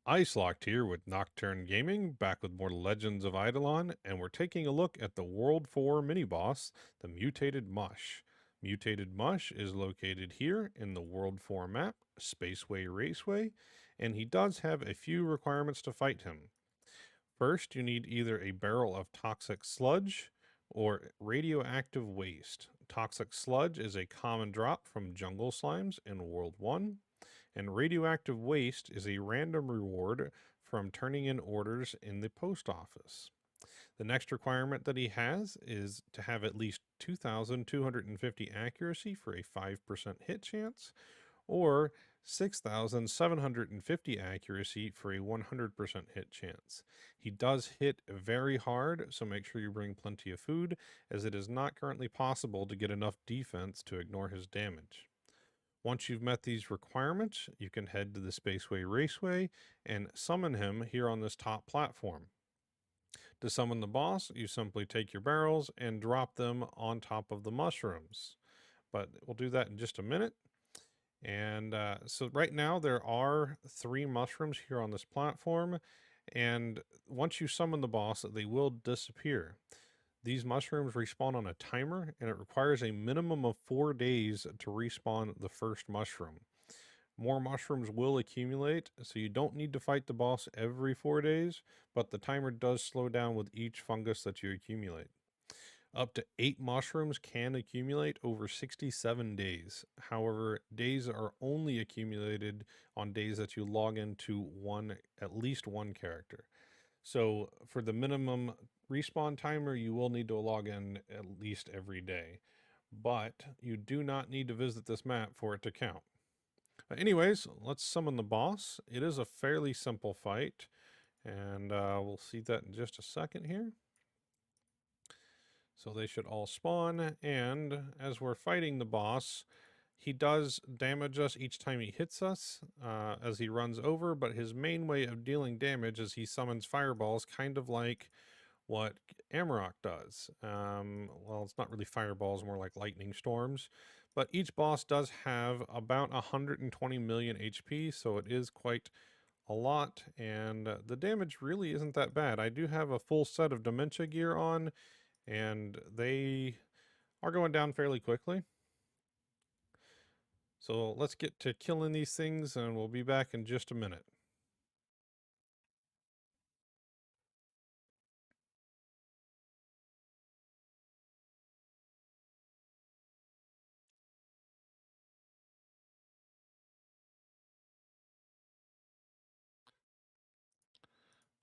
Icelocked here with Nocturne Gaming, back with more Legends of Eidolon, and we're taking a look at the World 4 mini-boss, the Mutated Mush. Mutated Mush is located here in the World 4 map, Spaceway Raceway, and he does have a few requirements to fight him. First, you need either a barrel of toxic sludge or radioactive waste. Toxic sludge is a common drop from jungle slimes in World 1, and radioactive waste is a random reward from turning in orders in the post office. The next requirement that he has is to have at least 2,250 accuracy for a 5% hit chance, or 6,750 accuracy for a 100% hit chance. He does hit very hard, so make sure you bring plenty of food, as it is not currently possible to get enough defense to ignore his damage. Once you've met these requirements, you can head to the Spaceway Raceway and summon him here on this top platform. To summon the boss, you simply take your barrels and drop them on top of the mushrooms. But we'll do that in just a minute. And so right now there are 3 mushrooms here on this platform, and once you summon the boss, they will disappear. These mushrooms respawn on a timer, and it requires a minimum of 4 days to respawn the first mushroom. More mushrooms will accumulate, so you don't need to fight the boss every 4 days, but the timer does slow down with each fungus that you accumulate. Up to 8 mushrooms can accumulate over 67 days. However, days are only accumulated on days that you log into at least one character. So for the minimum respawn timer, you will need to log in at least every day, but you do not need to visit this map for it to count. Anyways, let's summon the boss. It is a fairly simple fight, and we'll see that in just a second here. So they should all spawn, and as we're fighting the boss, he does damage us each time he hits us as he runs over, but his main way of dealing damage is he summons fireballs, kind of like what Amarok does. Well, it's not really fireballs, more like lightning storms, but each boss does have about 120 million HP, so it is quite a lot, and the damage really isn't that bad. I do have a full set of Dementia gear on, and they are going down fairly quickly. So let's get to killing these things, and we'll be back in just a minute.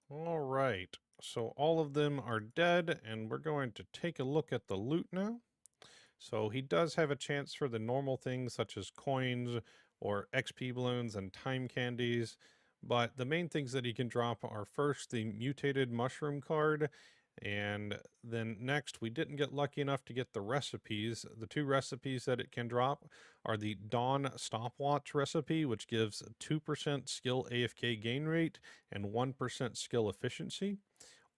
All right, so all of them are dead, and we're going to take a look at the loot now. So he does have a chance for the normal things such as coins or XP balloons and time candies, but the main things that he can drop are first the mutated mushroom card, and then next we didn't get lucky enough to get the recipes. The 2 recipes that it can drop are the Dawn stopwatch recipe, which gives 2% skill AFK gain rate and 1% skill efficiency,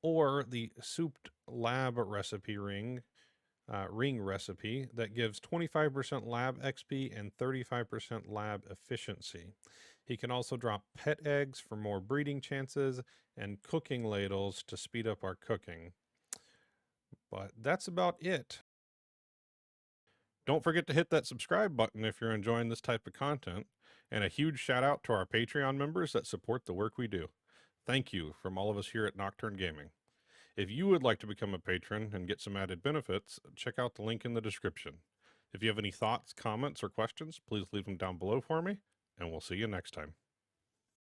or the souped lab recipe ring recipe that gives 25% lab XP and 35% lab efficiency. He can also drop pet eggs for more breeding chances and cooking ladles to speed up our cooking. But that's about it. Don't forget to hit that subscribe button if you're enjoying this type of content, and a huge shout out to our Patreon members that support the work we do. Thank you from all of us here at Nocturne Gaming. If you would like to become a patron and get some added benefits, check out the link in the description. If you have any thoughts, comments, or questions, please leave them down below for me, and we'll see you next time.